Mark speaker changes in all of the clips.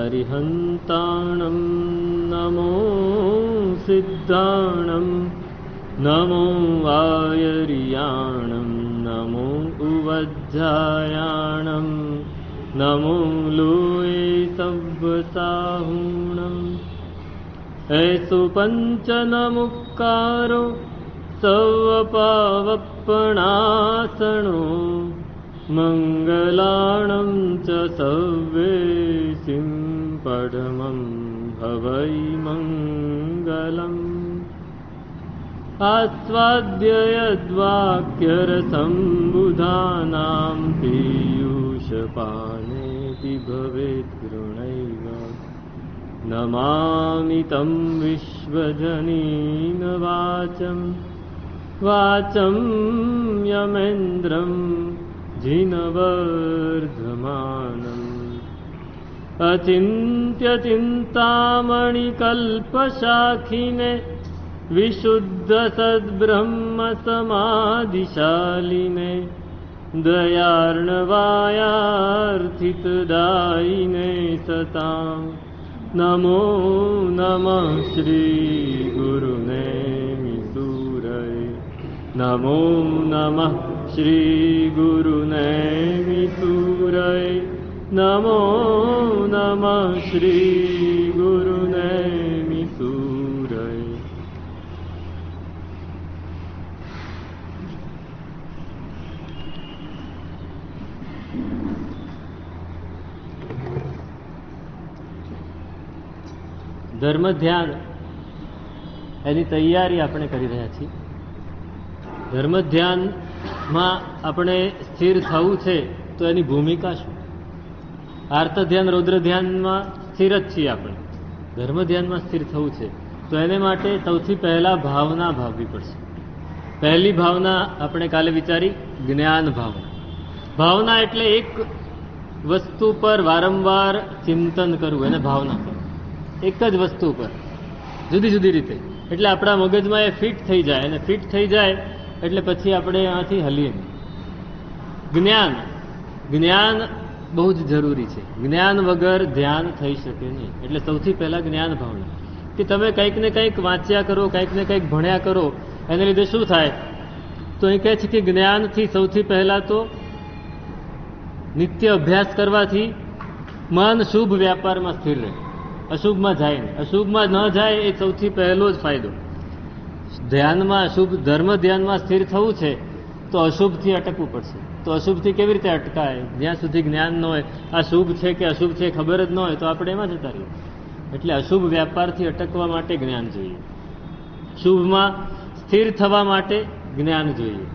Speaker 1: अरिहन्ताणं नमो सिद्धाणं नमो वायरियाणं नमो उवज्जायाणं नमो लोये सव्वसाहुणम् ऐसो पञ्चनमुक्कारो सव्वपावप्पणासनो मङ्गलाणं च सव्वेसिं पडमं भवै मङ्गलम् आस्वाद्य यद्वाक्यरसम्बुधानां पीयूषपानेति भवेत् गृणैव नमामि तं विश्वजनीन वाचं वाचं यमेन्द्रं जिनवर्धमानम् अचिन्त्यचिन्तामणिकल्पशाखिने विशुद्धसद्ब्रह्मसमाधिशालिने दयार्णवायार्थितदायिने सतां नमो नमः श्रीगुरुनेमिसूरये नमो नमः श्रीगुरुनेमिसूरये नमो नमः श्रीगुरुनेमिसूरये। ધર્મ ધ્યાન એની તૈયારી આપણે કરી રહ્યા છીએ. ધર્મ ધ્યાનમાં આપણે સ્થિર થવું છે તો એની ભૂમિકા શું? આર્ત ધ્યાન રૌદ્ર ધ્યાનમાં સ્થિર જ છીએ આપણે. ધર્મ ધ્યાનમાં સ્થિર થવું છે તો એને માટે સૌથી પહેલા ભાવના ભાવવી પડશે. પહેલી ભાવના આપણે કાલે વિચારી જ્ઞાન ભાવના. ભાવના એટલે એક વસ્તુ પર વારંવાર ચિંતન કરવું, એને ભાવના કરવું. એક જ વસ્તુ પર જુદી જુદી રીતે, એટલે આપણા મગજમાં એ ફિટ થઈ જાય, અને ફિટ થઈ જાય એટલે પછી આપણે એમાંથી હલીએ નહીં. જ્ઞાન જ્ઞાન બહુ જ જરૂરી છે. જ્ઞાન વગર ધ્યાન થઈ શકે નહીં. એટલે સૌથી પહેલા જ્ઞાન ભાવના, કે તમે કંઈક ને કંઈક વાંચ્યા કરો, કંઈક ને કંઈક ભણ્યા કરો, એને લીધે શું થાય? તો એ કહે છે કે જ્ઞાનથી સૌથી પહેલા તો નિત્ય અભ્યાસ કરવાથી મન શુભ વ્યાપારમાં સ્થિર રહે, અશુભમાં જાય નહીં. અશુભમાં ન જાય એ સૌથી પહેલો જ ફાયદો. ધ્યાનમાં શુભ ધર્મ ધ્યાનમાં સ્થિર થવું છે તો અશુભથી અટકવું પડશે. તો અશુભથી કેવી રીતે અટકાય? જ્યાં સુધી જ્ઞાન ન હોય, આ શુભ છે કે અશુભ છે ખબર જ ન હોય તો આપણે એમાં જતા રહીએ. એટલે અશુભ વ્યાપારથી અટકવા માટે જ્ઞાન જોઈએ. શુભમાં સ્થિર થવા માટે જ્ઞાન જોઈએ.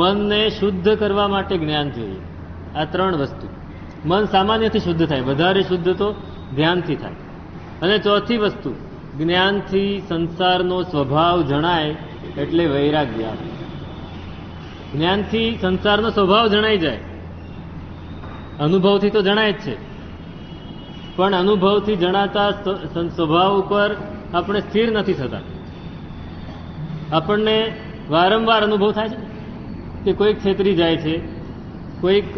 Speaker 1: મનને શુદ્ધ કરવા માટે જ્ઞાન જોઈએ. આ ત્રણ વસ્તુ. મન સામાન્યથી શુદ્ધ થાય, વધારે શુદ્ધ તો ધ્યાનથી થાય. અને ચોથી વસ્તુ, જ્ઞાનથી સંસારનો સ્વભાવ જણાય એટલે વૈરાગ્ય આવે. જ્ઞાનથી સંસારનો સ્વભાવ જણાઈ જાય. અનુભવથી તો જણાય જ છે, પણ અનુભવથી જણાતા સ્વભાવ ઉપર આપણે સ્થિર નથી થતા. આપણને વારંવાર અનુભવ થાય છે કે કોઈક છેતરી જાય છે, કોઈક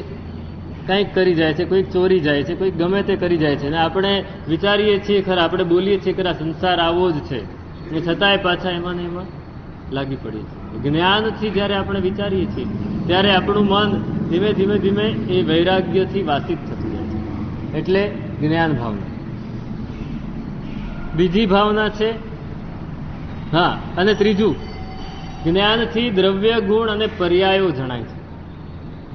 Speaker 1: કંઈક કરી જાય છે, કોઈક ચોરી જાય છે, કોઈક ગમે તે કરી જાય છે, અને આપણે વિચારીએ છીએ ખરા, આપણે બોલીએ છીએ ખરા સંસાર આવો જ છે, એ છતાંય પાછા એમાં ને એમાં લાગી પડીએ છીએ. જ્ઞાનથી જ્યારે આપણે વિચારીએ છીએ ત્યારે આપણું મન ધીમે ધીમે ધીમે એ વૈરાગ્યથી વાસિત થતું જાય છે. એટલે જ્ઞાન ભાવના. બીજી ભાવના છે, હા, અને ત્રીજું, જ્ઞાનથી દ્રવ્ય ગુણ અને પર્યાયો જણાય છે.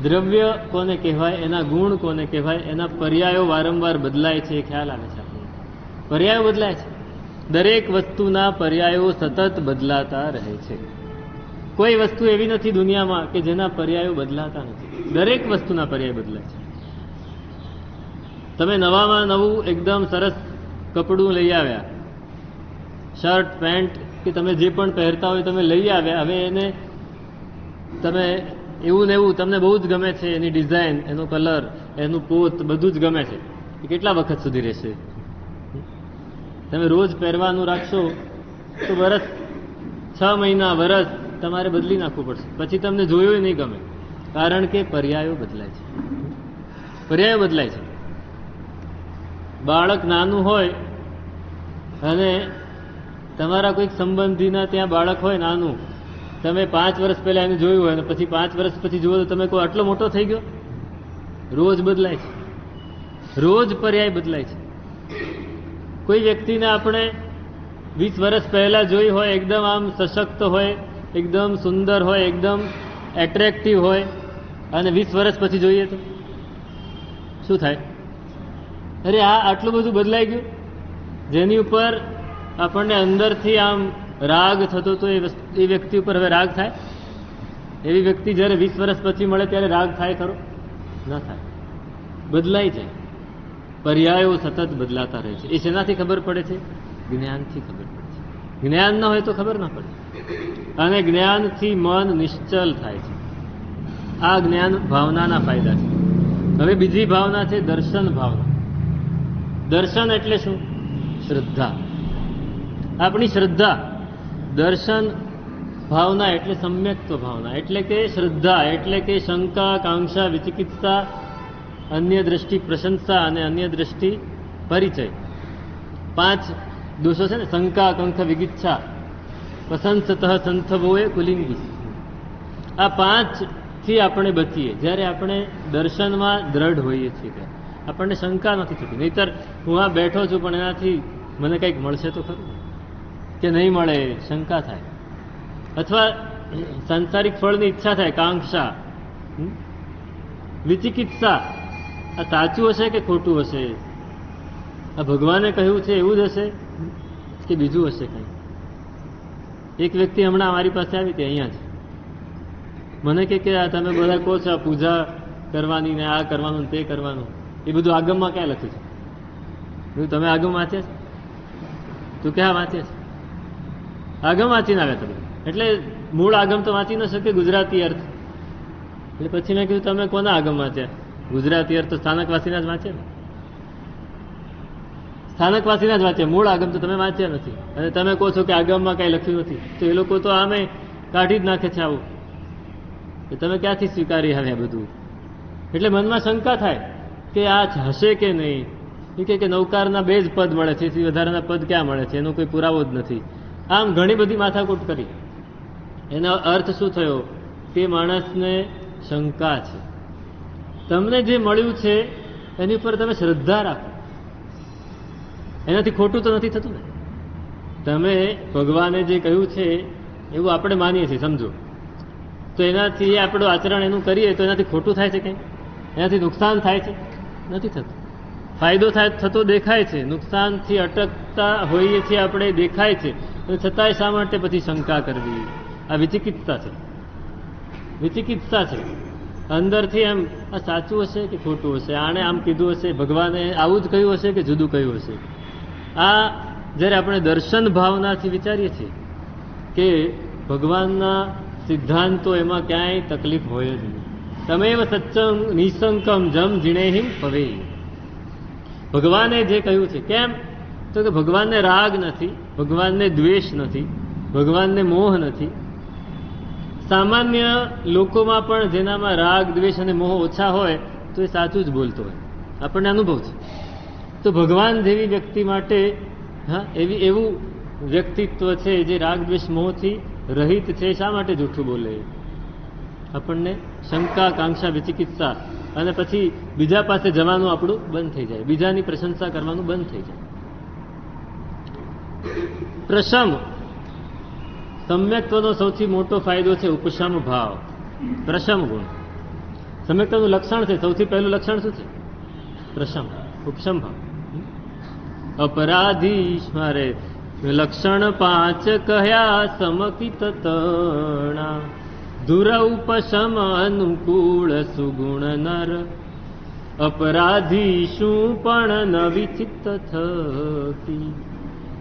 Speaker 1: દ્રવ્ય કોને કહેવાય, એના ગુણ કોને કહેવાય, એના પર્યાયો વારંવાર બદલાય છે, એ ખ્યાલ આવે છે આપણને. પર્યાયો બદલાય છે. દરેક વસ્તુના પર્યાયો સતત બદલાતા રહે છે. કોઈ વસ્તુ એવી નથી દુનિયામાં કે જેના પર્યાયો બદલાતા નથી. દરેક વસ્તુના પર્યાય બદલાય છે. તમે નવામાં નવું એકદમ સરસ કપડું લઈ આવ્યા, શર્ટ પેન્ટ કે તમે જે પણ પહેરતા હોય તમે લઈ આવ્યા, હવે એને તમે એવું ને એવું તમને બહુ જ ગમે છે, એની ડિઝાઇન, એનો કલર, એનું પોત બધું જ ગમે છે. એ કેટલા વખત સુધી રહેશે? તમે રોજ પહેરવાનું રાખશો તો વરસ, 6 મહિના, વરસ તમારે બદલી નાખવું પડશે. પછી તમને જોયું નહીં ગમે, કારણ કે પર્યાયો બદલાય છે. પર્યાયો બદલાય છે. બાળક નાનું હોય અને તમારા કોઈક સંબંધીના ત્યાં બાળક હોય નાનું, તમે 5 વર્ષ પહેલા એને જોયું હોય અને પછી 5 વર્ષ પછી જુઓ તો તમે કોઈ આટલો મોટો થઈ ગયો? રોજ બદલાય છે, રોજ પર્યાય બદલાય છે. કોઈ વ્યક્તિને આપણે 20 વર્ષ પહેલા જોઈ હોય, એકદમ આમ સશક્ત હોય, એકદમ સુંદર હોય, એકદમ એટ્રેક્ટિવ હોય, અને 20 વર્ષ પછી જોઈએ તો શું થાય? અરે આ આટલું બધું બદલાઈ ગયું. જેની ઉપર આપણને અંદરથી આમ રાગ થતો તો એ વ્યક્તિ ઉપર હવે રાગ થાય? એવી વ્યક્તિ જ્યારે 20 વર્ષ પછી મળે ત્યારે રાગ થાય ખરો? ના થાય. બદલાઈ જાય. પર્યાયો સતત બદલાતા રહે છે. એ શેનાથી ખબર પડે છે? જ્ઞાનથી ખબર પડે છે. જ્ઞાન ના હોય તો ખબર ના પડે. અને જ્ઞાનથી મન નિશ્ચલ થાય છે. આ જ્ઞાન ભાવનાના ફાયદા છે. હવે બીજી ભાવના છે દર્શન ભાવના. દર્શન એટલે શું? શ્રદ્ધા. આપણી શ્રદ્ધા. દર્શન ભાવના એટલે સમ્યક્ત્વ ભાવના, એટલે કે શ્રદ્ધા, એટલે કે શંકા, કાંક્ષા, વિચિકિત્સા, અન્ય દ્રષ્ટિ પ્રશંસા અને અન્ય દ્રષ્ટિ પરિચય. 5 દોષો છે ને, શંકા, કંખ, વિગિચ્છા, પ્રશંસતઃ સંથભોએ કુલિંગી. આ 5 થી આપણે બચીએ જ્યારે આપણે દર્શનમાં દ્રઢ હોઈએ છીએ ત્યારે આપણને શંકા નથી થતી. નહીતર હું આ બેઠો છું પણ એનાથી મને કંઈક મળશે તો ખરું કે નહીં મળે, શંકા થાય. અથવા સાંસારિક ફળની ઈચ્છા થાય, કાંક્ષા, વિચિકિત્સા. આ સાચું હશે કે ખોટું હશે? આ ભગવાને કહ્યું છે એવું જ હશે કે બીજું હશે કંઈ? એક વ્યક્તિ હમણાં અમારી પાસે આવી હતી અહીંયા જ. મને કે આ તમે બધા કહો છો પૂજા કરવાની ને આ કરવાનું તે કરવાનું, એ બધું આગમમાં ક્યાં લખ્યું છે? તમે આગમ વાંચે છે? તું ક્યાં વાંચે છે? આગમ વાંચીને આવ્યા તમે, એટલે મૂળ આગમ તો વાંચી ન શકે, ગુજરાતી અર્થ. એટલે પછી મેં કીધું તમે કોના આગમ વાંચ્યા? ગુજરાતી અર્થ તો સ્થાનકવાસીના જ વાંચે ને, સ્થાનકવાસીના જ વાંચે. મૂળ આગમ તો તમે વાંચ્યા નથી. અને તમે કહો છો કે આગમમાં કાંઈ લખ્યું નથી, તો એ લોકો તો આમે કાઢી જ નાખે છે આવું. તમે ક્યાંથી સ્વીકારી આવ્યા બધું? એટલે મનમાં શંકા થાય કે આ હશે કે નહીં. એ કે નૌકારના 2 જ પદ મળે છે, એથી વધારાના પદ ક્યાં મળે છે? એનો કોઈ પુરાવો જ નથી. આમ ઘણી બધી માથાકૂટ કરી. એનો અર્થ શું થયો? તે માણસને શંકા છે. તમને જે મળ્યું છે એની ઉપર તમે શ્રદ્ધા રાખો, એનાથી ખોટું તો નથી થતું ને. તમે ભગવાને જે કહ્યું છે એવું આપણે માનીએ છીએ સમજો, તો એનાથી આપણું આચરણ એનું કરીએ તો એનાથી ખોટું થાય છે કંઈ? એનાથી નુકસાન થાય છે? નથી થતું. ફાયદો થાય થતો દેખાય છે, નુકસાનથી અટકતા હોઈએ છીએ આપણે દેખાય છે, છતાંય શા માટે પછી શંકા કરવી? આ વિચિકિત્સા છે. વિચિકિત્સા છે અંદરથી. એમ આ સાચું હશે કે ખોટું હશે? આણે આમ કીધું હશે, ભગવાને આવું જ કહ્યું હશે કે જુદું કહ્યું હશે? આ જ્યારે આપણે દર્શન ભાવનાથી વિચારીએ છીએ કે ભગવાનના સિદ્ધાંતો, એમાં ક્યાંય તકલીફ હોય જ નહીં. તમેવ સત્સંગ નિસંકમ જમ જીણેહિમ પવે. ભગવાને જે કહ્યું છે. કેમ? તો કે ભગવાનને રાગ નથી, ભગવાનને દ્વેષ નથી, ભગવાનને મોહ નથી. સામાન્ય લોકોમાં પણ જેનામાં રાગ, દ્વેષ અને મોહ ઓછા હોય તો એ સાચું જ બોલતો હોય, આપણને અનુભવ છે. તો ભગવાન જેવી વ્યક્તિ માટે એવું વ્યક્તિત્વ છે જે રાગ, દ્વેષ, મોહથી રહિત છે, શા માટે જૂઠું બોલે? આપણને શંકા, કાંક્ષા, વિચિકિત્સા અને પછી બીજા પાસે જવાનું આપણું બંધ થઈ જાય, બીજાની પ્રશંસા કરવાનું બંધ થઈ જાય. પ્રશમ. સમ્યક્ત્વનો સૌથી મોટો ફાયદો છે ઉપશમ ભાવ, પ્રશમ ગુણ. સમ્યક્ત્વનું લક્ષણ છે, સૌથી પહેલું લક્ષણ શું છે? પ્રશમ, ઉપશમ ભાવ. અપરાધી મારે લક્ષણ 5 કહ્યા સમકિત તણા, ધુર ઉપશમ અનુકૂળ સુગુણ નર, અપરાધી શું પણ ન વિચિત્ત થકી,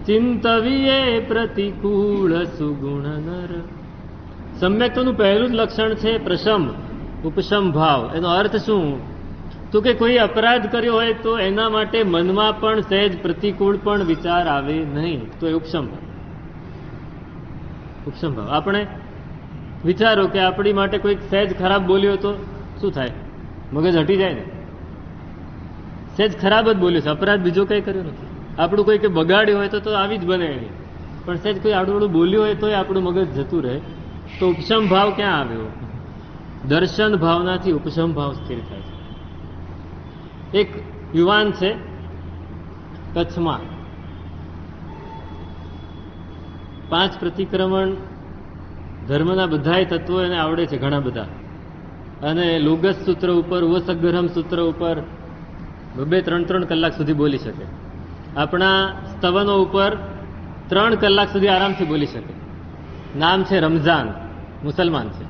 Speaker 1: ચિંતવીએ પ્રતિકૂળ સુગુણ નર. સમ્યક્ત્વનું પહેલું જ લક્ષણ છે પ્રશમ, ઉપશમ ભાવ. એનો અર્થ શું? તો કે કોઈ અપરાધ કર્યો હોય તો એના માટે મનમાં પણ સહેજ પ્રતિકૂળ પણ વિચાર આવે નહીં, તો એ ઉપશમ ભાવ. ઉપશમ ભાવ. આપણે વિચારો કે આપણી માટે કોઈ સહેજ ખરાબ બોલ્યો તો શું થાય? મગજ હટી જાય ને. સહેજ ખરાબ જ બોલ્યું છે, અપરાધ બીજો કંઈ કર્યો નથી. આપણું કોઈ કે બગાડ્યું હોય તો આવી જ બને એની, પણ સહેજ કોઈ આડું બોલ્યું હોય તોય આપણું મગજ જતું રહે. તો ઉપશમ ભાવ ક્યાં આવ્યો? દર્શન ભાવનાથી ઉપશમ ભાવ સ્થિર થાય છે. એક યુવાન છે કચ્છમાં, 5 પ્રતિક્રમણ ધર્મના બધાય તત્વો એને આવડે છે, ઘણા બધા, અને લોગસ સૂત્ર ઉપર, ઉવસગ્રહમ સૂત્ર ઉપર 2-3 કલાક સુધી બોલી શકે. આપણા સ્તવનો ઉપર 3 કલાક સુધી આરામથી બોલી શકે. નામ છે રમઝાન, મુસલમાન છે.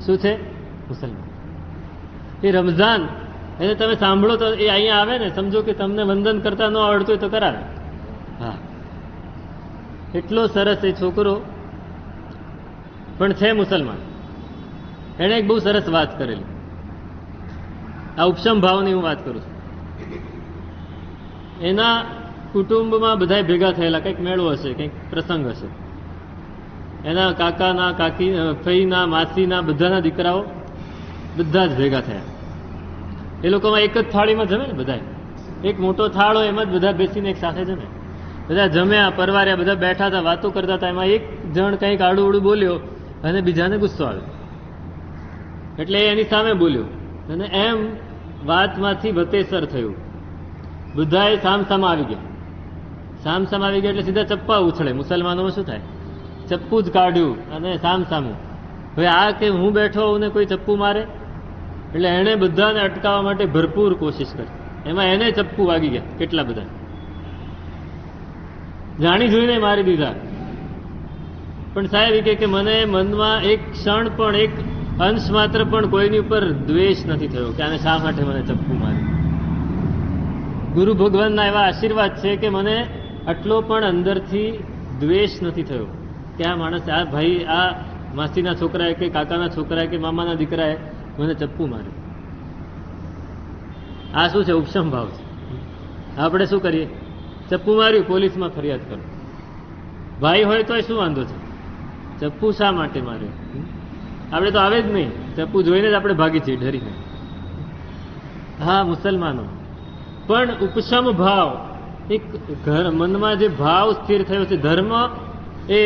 Speaker 1: શું છે? મુસલમાન. એ રમઝાન, એને તમે સાંભળો તો એ અહીંયા આવે ને, સમજો કે તમને વંદન કરતા ન આવડતું હોય તો કરાવે. હા, એટલો સરસ એ છોકરો પણ છે મુસલમાન. એણે એક બહુ સરસ વાત કરેલી. આ ઉપશમ ભાવની હું વાત કરું છું. એના કુટુંબમાં બધા ભેગા થયેલા, કંઈક મેળો હશે, કંઈક પ્રસંગ હશે. એના કાકાના, કાકી, ફઈના, માસીના બધાના દીકરાઓ બધા જ ભેગા થયા. એ લોકોમાં એક જ થાળીમાં જમે ને બધા, એક મોટો થાળ હોય એમાં જ બધા બેસીને એક સાથે જમે. બધા જમ્યા, પરવાર્યા, બધા બેઠા હતા, વાતો કરતા હતા. એમાં એક જણ કંઈક આડું ઉડું બોલ્યો અને બીજાને ગુસ્સો આવ્યો, એટલે એની સામે બોલ્યો અને એમ વાતમાંથી વતેસર થયું. બધાએ સામસામા આવી ગયા. સામસામા આવી ગયા એટલે સીધા ચપ્પા ઉછળે. મુસલમાનોમાં શું થાય? ચપ્પુ જ કાઢ્યું અને સામસામું. હવે આ કે હું બેઠો હોઉં ને કોઈ ચપ્પુ મારે, એટલે એણે બધાને અટકાવવા માટે ભરપૂર કોશિશ કરી. એમાં એને ચપ્પુ વાગી ગયા કેટલા બધા, જાણી જોઈને મારી દીધા. પણ સાહેબ એ કે મને મનમાં એક ક્ષણ પણ, એક અંશ માત્ર પણ કોઈની ઉપર દ્વેષ નથી થયો કે આને શા માટે મને ચપ્પુ માર્યું. ગુરુ ભગવાનના એવા આશીર્વાદ છે કે મને આટલો પણ અંદરથી દ્વેષ નથી થયો કે આ માણસ, આ ભાઈ, આ માસીના છોકરાએ કે કાકાના છોકરાએ કે મામાના દીકરાએ મને ચપ્પુ માર્યું. આ શું છે? ઉપશમ ભાવ છે. આપણે શું કરીએ? ચપ્પુ માર્યું, પોલીસમાં ફરિયાદ કરો. ભાઈ હોય તો શું વાંધો છે? ચપ્પુ શા માટે માર્યો? આપણે તો આવે જ નહીં, ચપ્પુ જોઈને જ આપણે ભાગી છીએ ડરીને. હા, મુસલમાનો પણ ઉપશમ ભાવ, એક મનમાં જે ભાવ સ્થિર થયો છે, ધર્મ એ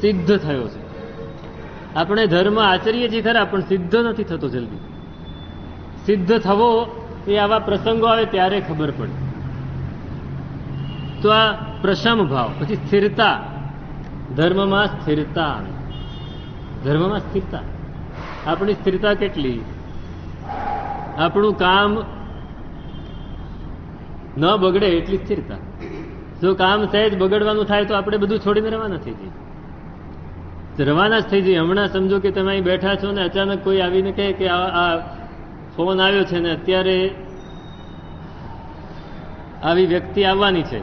Speaker 1: સિદ્ધ થયો છે. આપણે ધર્મ આચરીએ છીએ ખરા, પણ સિદ્ધ નથી થતો જલ્દી. સિદ્ધ થવો એ આવા પ્રસંગો આવે ત્યારે ખબર પડે. તો આ પ્રશમ ભાવ, પછી સ્થિરતા, ધર્મમાં સ્થિરતા. ધર્મમાં સ્થિરતા, આપણી સ્થિરતા કેટલી? આપણું કામ ન બગડે એટલી સ્થિરતા. જો કામ સહેજ બગડવાનું થાય તો આપણે બધું છોડીને રવાના થઈ જઈએ. રવાના જ થઈ જઈએ. હમણાં સમજો કે તમે અહીં બેઠા છો ને અચાનક કોઈ આવીને કહે કે આ ફોન આવ્યો છે ને અત્યારે આવી વ્યક્તિ આવવાની છે,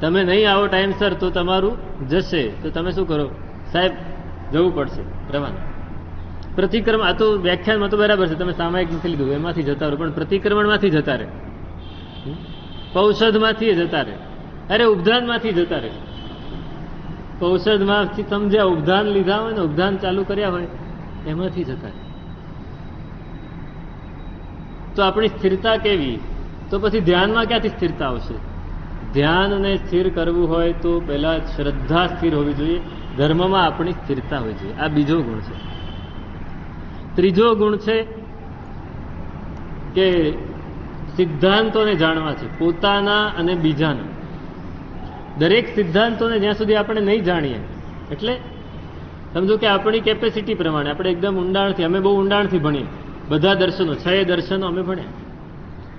Speaker 1: તમે નહીં આવો ટાઈમસર તો તમારું જશે. તો તમે શું કરો? સાહેબ જવું પડશે, રવાના. પ્રતિક્રમણ, આ તો વ્યાખ્યાનમાં તો બરાબર છે, તમે સામાયિક નથી લીધું, એમાંથી જતા રહો, પણ પ્રતિક્રમણમાંથી જતા રહે, પૌષધમાંથી જતા રહે, અરે ઉપધાનમાંથી જતા રહે. પૌષધમાંથી સમજ્યા, ઉપધાન લીધા હોય ને, ઉપધાન ચાલુ કર્યા હોય એમાંથી જતા રહે. તો આપણી સ્થિરતા કેવી? તો પછી ધ્યાનમાં ક્યાંથી સ્થિરતા આવશે? ધ્યાનને સ્થિર કરવું હોય તો પહેલા શ્રદ્ધા સ્થિર હોવી જોઈએ, ધર્મમાં આપણી સ્થિરતા હોવી જોઈએ. આ બીજો ગુણ છે. ત્રીજો ગુણ છે કે સિદ્ધાંતોને જાણવા છે, પોતાના અને બીજાના. દરેક સિદ્ધાંતોને જ્યાં સુધી આપણે નહીં જાણીએ, એટલે સમજો કે આપણી કેપેસિટી પ્રમાણે આપણે એકદમ ઊંડાણથી, અમે બહુ ઊંડાણથી ભણીએ બધા દર્શનો, 6 દર્શનો અમે ભણ્યા.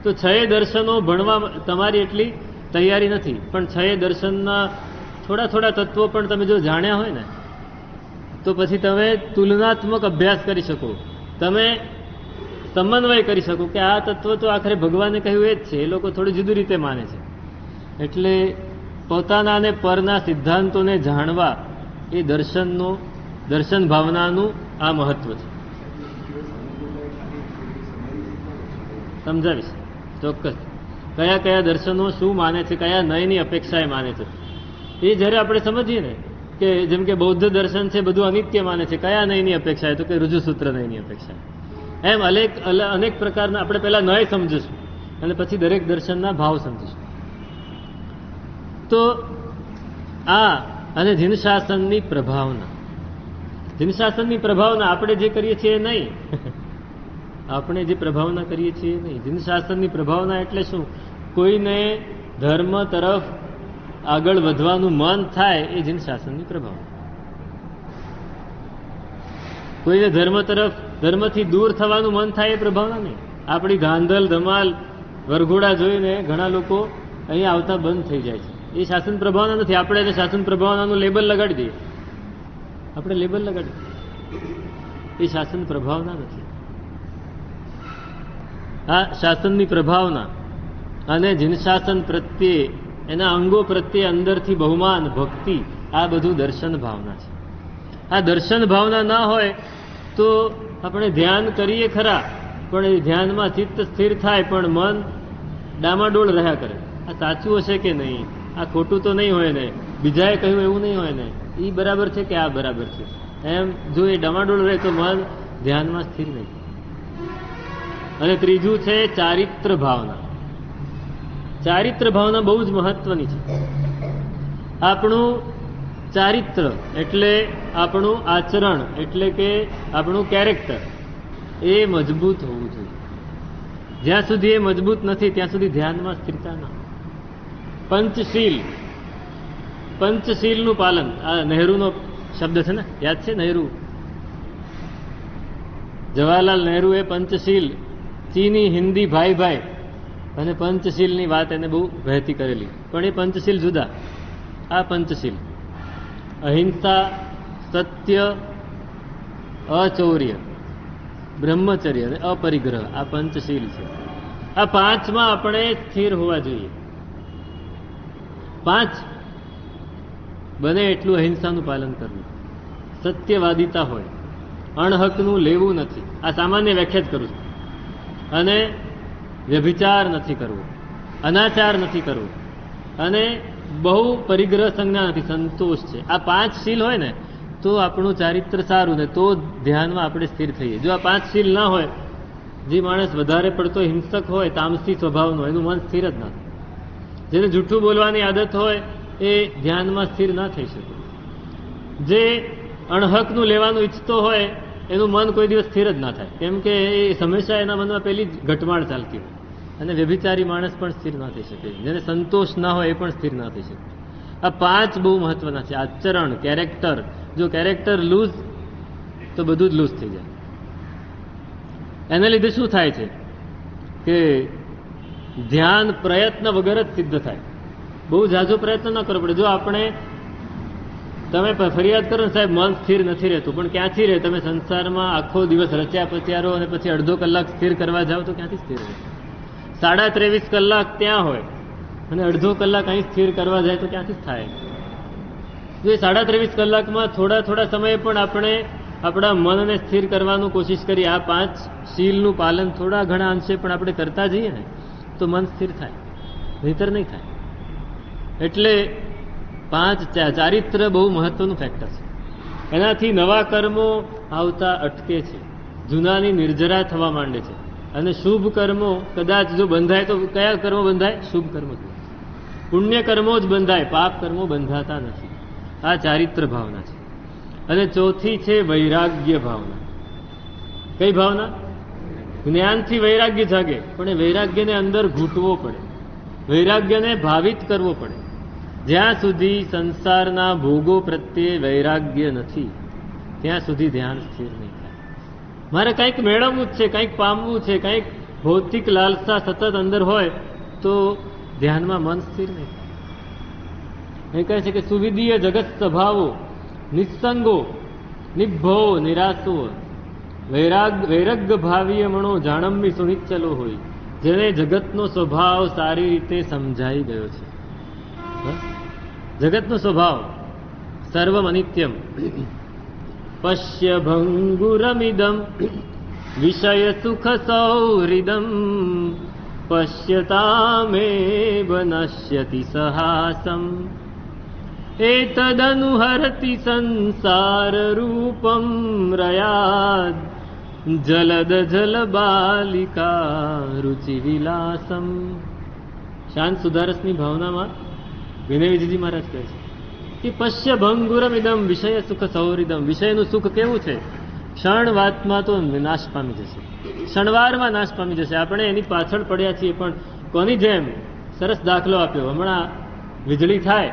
Speaker 1: તો 6 દર્શનો ભણવા તમારી એટલી તૈયારી નથી, પણ 6 દર્શનના થોડા થોડા તત્વો પણ તમે જો જાણ્યા હોય ને, તો પછી તમે તુલનાત્મક અભ્યાસ કરી શકો, તમે સમન્વય કરી શકો કે આ તત્વ તો આખરે ભગવાને કહ્યું એ જ છે, એ લોકો થોડી જુદી રીતે માને છે. એટલે પોતાના અને પરના સિદ્ધાંતોને જાણવા એ દર્શન ભાવનાનું આ મહત્વ છે. સમજાવીશ ચોક્કસ. કયા કયા દર્શનો શું માને છે, કયા નયની અપેક્ષાએ માને છે, એ જ્યારે આપણે સમજીએ ને, કે જેમ કે બૌદ્ધ દર્શન છે બધું અનિત્ય માને છે, કયા નયની અપેક્ષાએ? તો કે ઋજુસૂત્ર નયની અપેક્ષા. એમ અનેક પ્રકારના આપણે પહેલા નય સમજીશું, અને પછી દરેક દર્શનના ભાવ સમજીશું. તો આ અને જીન શાસનની પ્રભાવના, જીન શાસનની પ્રભાવના આપણે જે કરીએ છીએ એ નહીં, આપણે જે પ્રભાવના કરીએ છીએ નહીં. જીન શાસનની પ્રભાવના એટલે શું? કોઈને ધર્મ તરફ આગળ વધવાનું મન થાય એ જીન શાસનની પ્રભાવના. કોઈને ધર્મ તરફ, ધર્મથી દૂર થવાનું મન થાય એ પ્રભાવના નહીં. આપણી ધાંધલ ધમાલ વરઘોડા જોઈને ઘણા લોકો અહીંયા આવતા બંધ થઈ જાય છે. એ શાસન પ્રભાવના નથી. આપણે એને શાસન પ્રભાવનાનું લેબલ લગાડી દઈએ, આપણે લેબલ લગાડી દઈએ. એ શાસન પ્રભાવના નથી. આ શાસનની પ્રભાવના અને જીન શાસન પ્રત્યે, એના અંગો પ્રત્યે અંદરથી બહુમાન ભક્તિ, આ બધું દર્શન ભાવના છે. આ દર્શન ભાવના ના હોય તો આપણે ધ્યાન કરીએ ખરા, પણ એ ધ્યાનમાં ચિત્ત સ્થિર થાય પણ મન ડામાડોળ રહ્યા કરે. આ સાચું હશે કે નહીં, આ ખોટું તો નહીં હોય ને, બીજાએ કહ્યું એવું નહીં હોય ને, એ બરાબર છે કે આ બરાબર છે, એમ જો એ ડામાડોળ રહે તો મન ધ્યાનમાં સ્થિર નહીં. અને ત્રીજું છે ચારિત્ર ભાવના. ચારિત્ર ભાવના બહુ જ મહત્વની છે. આપણું ચારિત્ર એટલે આપણું આચરણ, એટલે કે આપણું કેરેક્ટર, એ મજબૂત હોવું જોઈએ. જ્યાં સુધી એ મજબૂત નથી ત્યાં સુધી ધ્યાનમાં સ્થિરતા ના. પંચશીલ, પંચશીલનું પાલન, આ નહેરુનો શબ્દ છે ને, યાદ છે નહેરુ? જવાહરલાલ નહેરુએ પંચશીલ, ચીની હિન્દી ભાઈ ભાઈ, અને પંચશીલની વાત એને બહુ વહેતી કરેલી. પણ એ પંચશીલ જુદા, આ પંચશીલ અહિંસા, સત્ય, અચૌર્ય, બ્રહ્મચર્ય અને અપરિગ્રહ, આ પંચશીલ છે. આ પાંચમાં આપણે સ્થિર હોવા જોઈએ. પાંચ, બને એટલું અહિંસાનું પાલન કરવું, સત્યવાદિતા હોય, અણહકનું લેવું નથી, આ સામાન્ય વ્યાખ્યા જ કરું છું, અને વ્યભિચાર નથી કરવો, અનાચાર નથી કરવો, અને બહુ પરિગ્રહ સંજ્ઞા નથી, સંતોષ છે. આ પાંચ શીલ હોય ને તો આપણું ચારિત્ર સારું, ને તો ધ્યાનમાં આપણે સ્થિર થઈએ. જો આ પાંચ શીલ ના હોય, જે માણસ વધારે પડતો હિંસક હોય, તામસી સ્વભાવનો, એનું મન સ્થિર જ ના થાય. જેને જૂઠું બોલવાની આદત હોય એ ધ્યાનમાં સ્થિર ના થઈ શકે. જે અણહકનું લેવાનું ઈચ્છતો હોય એનું મન કોઈ દિવસ સ્થિર જ ના થાય, કેમ કે એ હંમેશા એના મનમાં પેલી જ ઘટમાળ ચાલતી હોય. અને વ્યભિચારી માણસ પણ સ્થિર ના થઈ શકે, જેને સંતોષ ના હોય એ પણ સ્થિર ના થઈ શકે. આ પાંચ બહુ મહત્વના છે. આચરણ, કેરેક્ટર. જો કેરેક્ટર લૂઝ તો બધું જ લૂઝ થઈ જાય. એના લીધે શું થાય છે કે ધ્યાન પ્રયત્ન વગર જ સિદ્ધ થાય. બહુ ઝાઝો પ્રયત્ન ન કરવો પડે. જો આપણે, તમે ફરિયાદ કરો ને સાહેબ મન સ્થિર નથી રહેતું, પણ ક્યાંથી રહે? તમે સંસારમાં આખો દિવસ રચ્યા પચ્યા રહો અને પછી અડધો કલાક સ્થિર કરવા જાઓ તો ક્યાંથી સ્થિર રહે? 23.5 કલાક ત્યાં હોય અને અડધો કલાક અહીં સ્થિર કરવા જાય તો ક્યાંથી થાય? જો એ 23.5 કલાકમાં થોડા થોડા સમયે પણ આપણે આપણા મનને સ્થિર કરવાનું કોશિશ કરીએ, આ પાંચ શીલનું પાલન થોડા ઘણા અંશે પણ આપણે કરતા જઈએ ને તો મન સ્થિર થાય, નહીતર નહીં થાય. એટલે પાંચ ચારિત્ર બહુ મહત્વનું ફેક્ટર છે. એનાથી નવા કર્મો આવતા અટકે છે, જૂનાની નિર્જરા થવા માંડે છે, અને શુભ કર્મો કદાચ જો બંધાય તો કયા કર્મો બંધાય? શુભ કર્મો. પુણ્ય કર્મો જ બંધાય, પાપ કર્મો બંધાતા નથી. આ ચારિત્ર ભાવના છે. અને ચોથી છે વૈરાગ્ય ભાવના. કઈ ભાવના? જ્ઞાનથી વૈરાગ્ય જાગે, પણ એ વૈરાગ્યને અંદર ઘૂંટવો પડે, વૈરાગ્યને ભાવિત કરવો પડે. જ્યાં સુધી સંસારના ભોગો પ્રત્યે વૈરાગ્ય નથી ત્યાં સુધી ધ્યાન સ્થિર નહીં થાય. મારે કંઈક મેળવવું જ છે, કંઈક પામવું છે, કંઈક ભૌતિક લાલસા સતત અંદર હોય તો ધ્યાનમાં મન સ્થિર નહીં થાય. એ કહે છે કે સુવિધીય જગત સ્વભાવો નિસંગો નિભો નિરાશો વૈરાગ્ય ભાવીય મણો જાણમ્મી સુનિચ્ચલો હોય. જેને જગતનો સ્વભાવ સારી રીતે સમજાઈ ગયો છે. જગતનો સ્વભાવ સર્વમ અનિત્યમ પશ્ય ભંગુરમિદમ વિષય સુખ સૌહૃદમ પશ્યતામેવ નશ્યતિ સહાસમ એતદનુહરતિ સંસાર રૂપમ રયાદ જલદ જલ બાલિકા રુચિ વિલાસમ. શાંત સુધારસની ભાવનામાં વિનય વિજયજી મહારાજ કહે છે કે પશ્ય ભંગુરમ ઇદમ વિષય સુખ સૌરિદમ. વિષયનું સુખ કેવું છે? ક્ષણવાતમાં તો નાશ પામી જશે, ક્ષણવારમાં નાશ પામી જશે. આપણે એની પાછળ પડ્યા છીએ. પણ કોની જેમ? સરસ દાખલો આપ્યો. હમણાં વીજળી થાય,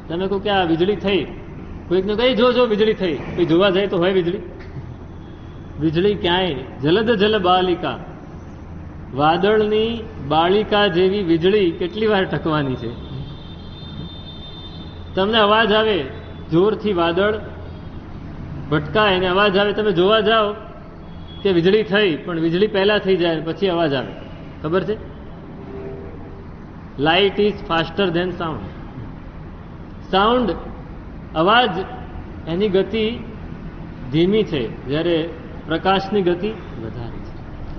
Speaker 1: તમે કહો કે આ વીજળી થઈ, કોઈકને કઈ જો વીજળી થઈ, કોઈ જોવા જાય તો હોય વીજળી? વીજળી ક્યાંય. જલદ જલ બાલિકા, વાદળની બાળિકા જેવી વીજળી કેટલી વાર ટકવાની છે? તમને અવાજ આવે જોરથી, વાદળ ભટકાય અને અવાજ આવે, તમે જોવા જાઓ કે વીજળી થઈ, પણ વીજળી પહેલા થઈ જાય પછી અવાજ આવે. ખબર છે? Light is faster than sound. Sound, અવાજ, એની ગતિ ધીમી છે, જ્યારે પ્રકાશની ગતિ વધારે છે.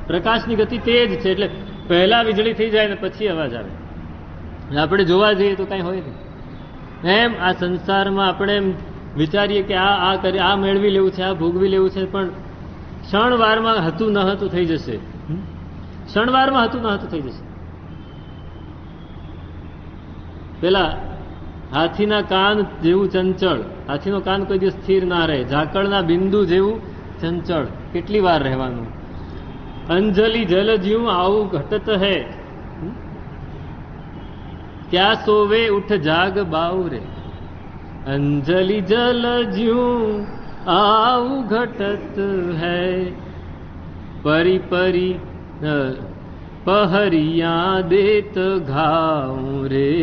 Speaker 1: પ્રકાશની ગતિ તેજ છે, એટલે પહેલા વીજળી થઈ જાય ને પછી અવાજ આવે. આપણે જોવા જઈએ તો કઈ હોય નહીં. એમ આ સંસારમાં આપણે એમ વિચારીએ કે આ મેળવી લેવું છે, આ ભોગવી લેવું છે, પણ ક્ષણવારમાં હતું ન હતું થઈ જશે. ક્ષણવારમાં હતું ન હતું થઈ જશે. પેલા હાથીના કાન જેવું ચંચળ, હાથીનો કાન કોઈ દિવસ સ્થિર ના રહે. ઝાકળના બિંદુ જેવું ચંચળ, કેટલી વાર રહેવાનું. અંજલિ જલ જ્યું આવું ઘટત હે, ક્યાં સોવે ઉઠ જાગ બાઉ રે. અંજલિ જલ જ્યું આવું ઘટત હૈ, પરી પરી પહરિયા દેત ઘાઉ રે,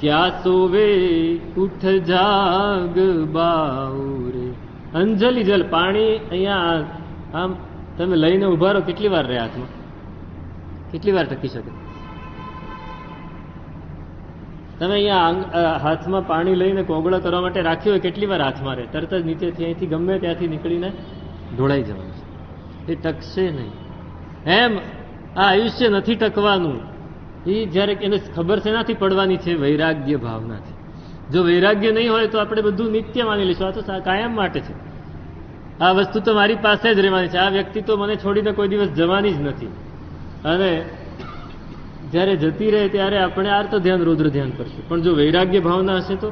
Speaker 1: ક્યાં સોવે ઉઠ જાગ બાઉ રે. અંજલિ જલ, પાણી અહીંયા આમ તમે લઈને ઉભા રહો, કેટલી વાર રહે હાથમાં? કેટલી વાર ટકી શકે? તમે અહીંયા હાથમાં પાણી લઈને કોગળો કરવા માટે રાખ્યો હોય, કેટલી વાર હાથમાં રહે? તરત જ નીચેથી અહીંથી ગમે ત્યાંથી નીકળીને ઢોળાઈ જવાનું છે. એ ટકશે નહીં. એમ આ આયુષ્ય નથી ટકવાનું. એ જ્યારે એને ખબર છે નથી પડવાની છે, વૈરાગ્ય ભાવનાથી. જો વૈરાગ્ય નહીં હોય તો આપણે બધું નિત્ય માની લઈશું. આ તો કાયમ માટે છે. આ વસ્તુ તો મારી પાસે જ રહેવાની છે. આ વ્યક્તિ તો મને છોડીને કોઈ દિવસ જવાની જ નથી. અને જ્યારે જતી રહે ત્યારે આપણે આર્ત ધ્યાન, રુદ્ર ધ્યાન કરશું. પણ જો વૈરાગ્ય ભાવના હશે તો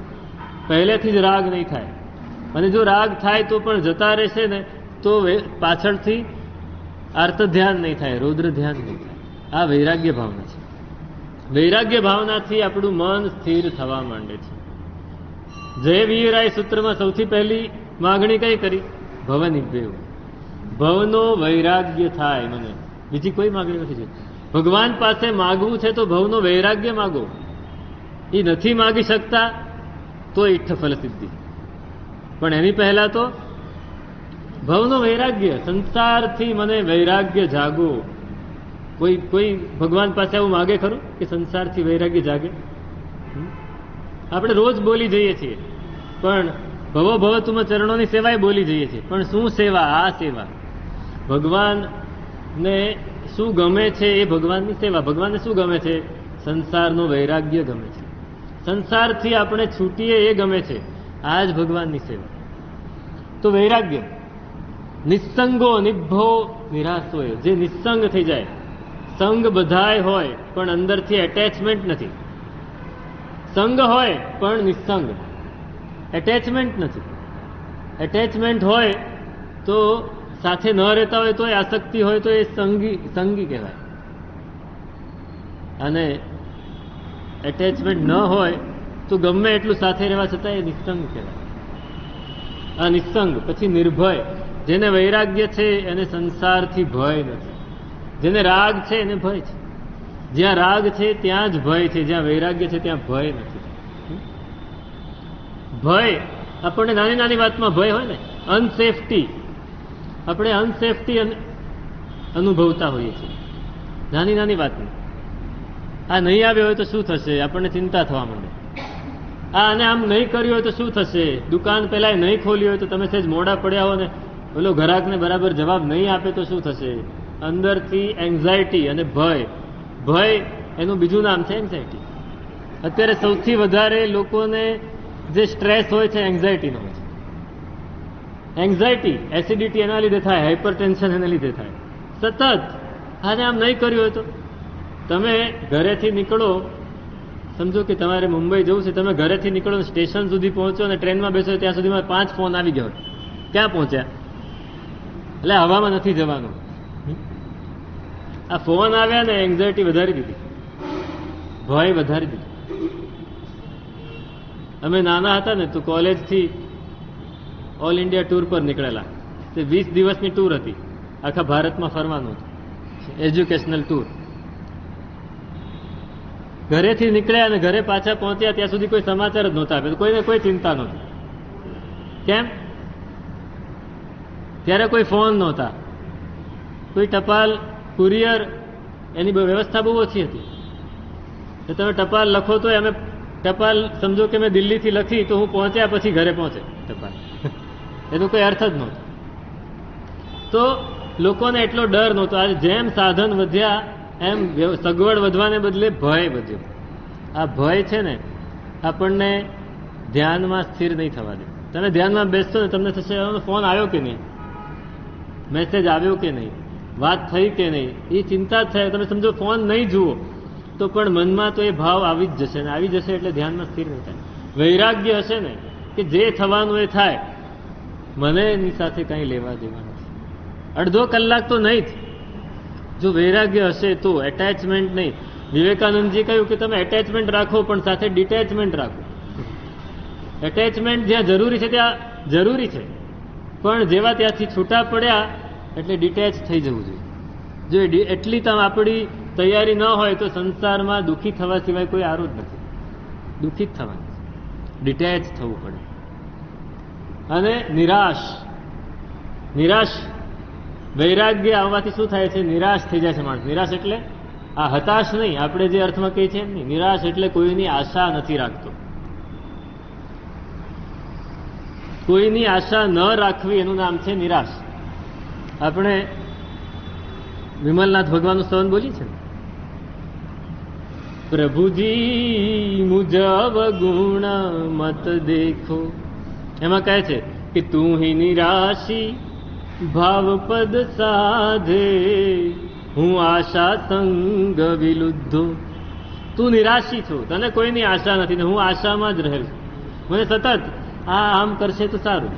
Speaker 1: પહેલેથી જ રાગ નહીં થાય. અને જો રાગ થાય તો પણ જતા રહેશે ને તો પાછળથી આર્ત ધ્યાન નહીં થાય, રુદ્ર ધ્યાન નહીં થાય. આ વૈરાગ્ય ભાવના છે. વૈરાગ્ય ભાવનાથી આપણું મન સ્થિર થવા માંડે છે. જય વીરાય સૂત્રમાં સૌથી પહેલી માગણી કઈ કરી? ભવ નિભેવું. ભવનો વૈરાગ્ય થાય મને, બીજી કોઈ માગણી નથી જોઈતી. ભગવાન પાસે માગવું છે તો ભવનો વૈરાગ્ય માગો. એ નથી માગી શકતા તો ઈઠ્ઠ ફલ સિદ્ધિ. પણ એની પહેલા તો ભવનો વૈરાગ્ય, સંસારથી મને વૈરાગ્ય જાગો. કોઈ ભગવાન પાસે આવું માગે ખરું કે સંસારથી વૈરાગ્ય જાગે? આપણે રોજ બોલી જઈએ છીએ, પણ ભવો ભવ તુમ ચરણોની સેવાય બોલી જઈએ છીએ. પણ શું સેવા? આ સેવા. ભગવાનને શું ગમે છે એ ભગવાનની સેવા. ભગવાનને શું ગમે છે? સંસારનો વૈરાગ્ય ગમે છે. સંસારથી આપણે છૂટીએ એ ગમે છે. આ જ ભગવાનની સેવા. તો વૈરાગ્ય. નિસ્સંગો નિભો નિરાશોય, જે નિસ્સંગ થઈ જાય. સંગ બધાય હોય પણ અંદરથી એટેચમેન્ટ નથી. સંગ હોય પણ નિસ્સંગ, એટેચમેન્ટ નથી. એટેચમેન્ટ હોય તો સાથે ન રહેતા હોય તો આસક્તિ હોય તો એ સંગી કહેવાય. અને એટેચમેન્ટ ન હોય તો ગમે એટલું સાથે રહેવા છતાં એ નિસ્સંગ કહેવાય. આ નિસ્સંગ. પછી નિર્ભય. જેને વૈરાગ્ય છે એને સંસારથી ભય નથી. જેને રાગ છે એને ભય છે. જ્યાં રાગ છે ત્યાં જ ભય છે, જ્યાં વૈરાગ્ય છે ત્યાં ભય નથી. ભય આપણને નાની નાની વાતમાં ભય હોય ને, અનસેફટી. આપણે અનસેફટી અનુભવતા હોઈએ છીએ નાની નાની વાતમાં. આ નહીં આવ્યો હોય તો શું થશે? આપણને ચિંતા થવા માંડે. આને આમ નહીં કર્યું હોય તો શું થશે? દુકાન પેલા નહીં ખોલી હોય તો તમે સહેજ મોડા પડ્યા હો ને ઓલો ગ્રાહકને બરાબર જવાબ નહીં આપે તો શું થશે? અંદરથી એન્ઝાયટી અને ભય. ભય એનું બીજું નામ છે એન્ઝાયટી. અત્યારે સૌથી વધારે લોકોને જે સ્ટ્રેસ હોય છે એન્ઝાયટીનો હોય છે. એન્ઝાયટી, એસિડિટી એના લીધે થાય, હાઇપર ટેન્શન એના લીધે થાય. સતત આને આમ નહીં કર્યું હોય તો તમે ઘરેથી નીકળો, સમજો કે તમારે મુંબઈ જવું છે, તમે ઘરેથી નીકળો, સ્ટેશન સુધી પહોંચો અને ટ્રેનમાં બેસો ત્યાં સુધીમાં 5 ફોન આવી ગયો, ક્યાં પહોંચ્યા? એટલે હવામાં નથી જવાનું. આ ફોન આવ્યા ને એન્ઝાયટી વધારી દીધી, ભય વધારી દીધું. અમે નાના હતા ને તો કોલેજથી ઓલ ઇન્ડિયા ટૂર પર નીકળેલા. તે 20 દિવસની ટૂર હતી, આખા ભારતમાં ફરવાનું હતું, એજ્યુકેશનલ ટૂર. ઘરેથી નીકળ્યા અને ઘરે પાછા પહોંચ્યા ત્યાં સુધી કોઈ સમાચાર જ નહોતા આપ્યા, કોઈને કોઈ ચિંતા નહોતી. કેમ? ત્યારે કોઈ ફોન નહોતા, કોઈ ટપાલ, કુરિયર, એની વ્યવસ્થા બહુ ઓછી હતી. તો તમે ટપાલ લખો તો અમે ટપાલ, સમજો કે મેં દિલ્હીથી લખી તો હું પહોંચ્યા પછી ઘરે પહોંચે ટપાલ, એનો કોઈ અર્થ જ નહોતો. તો લોકોને એટલો ડર નહોતો. આજે જેમ સાધન વધ્યા એમ સગવડ વધવાને બદલે ભય વધ્યો. આ ભય છે ને આપણને ધ્યાનમાં સ્થિર નહીં થવા દે. તમે ધ્યાનમાં બેસશો ને તમને થશે ફોન આવ્યો કે નહીં, મેસેજ આવ્યો કે નહીં, વાત થઈ કે નહીં, એ ચિંતા જ થાય. તમે સમજો ફોન નહીં જુઓ તો પણ મનમાં તો એ ભાવ આવી જ જશે, ને આવી જશે એટલે ધ્યાનમાં સ્થિર નહીં થાય. વૈરાગ્ય હશે ને કે જે થવાનું એ થાય, મને એની સાથે કંઈ લેવા દેવા નથી. અડધો કલાક તો નહીં જ. જો વૈરાગ્ય હશે તો એટેચમેન્ટ નહીં. વિવેકાનંદજી કહ્યું કે તમે એટેચમેન્ટ રાખો પણ સાથે ડિટેચમેન્ટ રાખો. એટેચમેન્ટ જ્યાં જરૂરી છે ત્યાં જરૂરી છે, પણ જેવા ત્યાંથી છૂટા પડ્યા એટલે ડિટેચ થઈ જવું જોઈએ. જો એટલી તમે આપણી તૈયારી ન હોય તો સંસારમાં દુઃખી થવા સિવાય કોઈ આરો જ નથી. દુઃખી જ થવાનું, ડિટેચ થવું પડે. અને નિરાશ, નિરાશ, વૈરાગ્ય આવવાથી શું થાય છે? નિરાશ થઈ જાય છે માણસ. નિરાશ એટલે આ હતાશ નહીં, આપણે જે અર્થમાં કહીએ છીએ એમ નહીં. નિરાશ એટલે કોઈની આશા નથી રાખતો. કોઈની આશા ન રાખવી એનું નામ છે નિરાશ. આપણે વિમલનાથ ભગવાનનું સ્તવન બોલીએ છીએ, પ્રભુજી મુજ અવગુણ મત દેખો. એમાં કહે છે કે તું હી નિરાશી ભાવપદ સાધે, હું આશા સંગ વિલુદ્ધો. તું નિરાશી છો, તને કોઈની આશા નથી ને હું આશામાં જ રહેલ છું. મને સતત આ આમ કરશે તો સારું,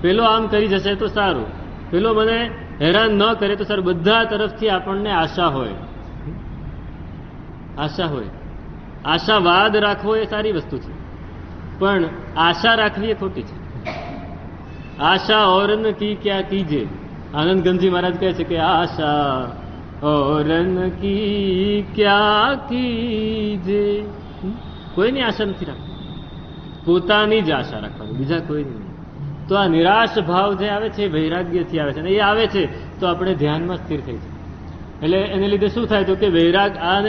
Speaker 1: પેલો આમ કરી જશે તો સારું, પેલો મને હેરાન ન કરે તો સારું. બધા તરફથી આપણને આશા હોય, આશા હોય. આશાવાદ રાખવો એ સારી વસ્તુ છે, પણ આશા રાખવી એ ખોટી છે. આશા ઓરન કી ક્યાં કીજે. આનંદ ગંજી મહારાજ કહે છે કે આશા ઓરન કી ક્યાં કીજે. કોઈની આશા નથી રાખવી, પોતાની જ આશા રાખવાની, બીજા કોઈની નહીં. તો આ નિરાશ ભાવ જે આવે છે વૈરાગ્યથી આવે છે, અને એ આવે છે તો આપણે ધ્યાનમાં સ્થિર થઈ જાય. એટલે એને લીધે શું થાય તો કે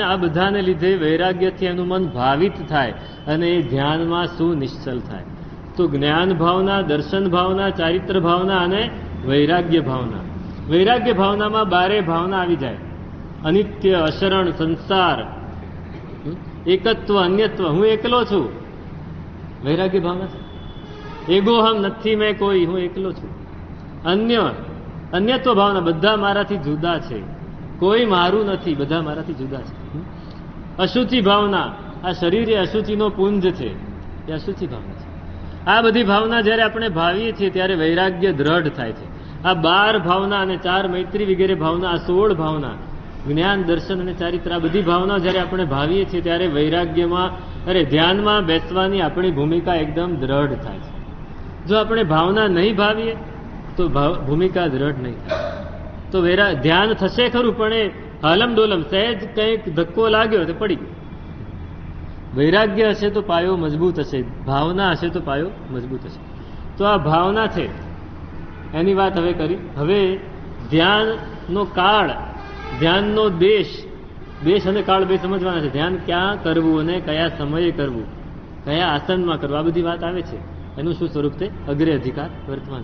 Speaker 1: આ બધાને લીધે વૈરાગ્યથી એનું મન ભાવિત થાય અને એ ધ્યાનમાં સુનિશ્ચલ થાય. તો જ્ઞાન ભાવના, દર્શન ભાવના, ચારિત્ર ભાવના અને વૈરાગ્ય ભાવના. વૈરાગ્ય ભાવનામાં 12 ભાવના આવી જાય. અનિત્ય, અશરણ, સંસાર, એકત્વ, અન્યત્વ, હું એકલો છું, વૈરાગ્ય ભાવના છે. એગોહમ નથી મેં કોઈ, હું એકલો છું. અન્યત્વ ભાવના, બધા મારાથી જુદા છે, કોઈ મારું નથી, બધા મારાથી જુદા છે. અશુચિ ભાવના, આ શરીર એ અશુચિનો પુંજ છે, એ અશુચિ ભાવના છે. આ બધી ભાવના જ્યારે આપણે ભાવીએ છીએ ત્યારે વૈરાગ્ય દ્રઢ થાય છે. આ 12 ભાવના અને 4 મૈત્રી વગેરે ભાવના, આ 16 ભાવના, જ્ઞાન, દર્શન અને ચારિત્ર, આ બધી ભાવના જ્યારે આપણે ભાવીએ છીએ ત્યારે વૈરાગ્યમાં, ધ્યાનમાં બેસવાની આપણી ભૂમિકા એકદમ દ્રઢ થાય છે. જો આપણે ભાવના નહીં ભાવીએ તો ભૂમિકા દ્રઢ નહીં થાય. તો ધ્યાન થશે ખરું, પણ એ હાલમ ડોલમ, સહેજ કંઈક ધક્કો લાગ્યો તો પડી ગયો. વૈરાગ્ય હશે તો પાયો મજબૂત હશે, ભાવના હશે તો પાયો મજબૂત હશે. તો આ ભાવના છે એની વાત હવે કરી. હવે ધ્યાનનો કાળ, ધ્યાનનો દેશ અને કાળ બે સમજવાના છે. ધ્યાન ક્યાં કરવું અને કયા સમયે કરવું, કયા આસનમાં કરવું, આ બધી વાત આવે છે. એનું શું સ્વરૂપ છે? અગ્રે અધિકાર વર્તમાન.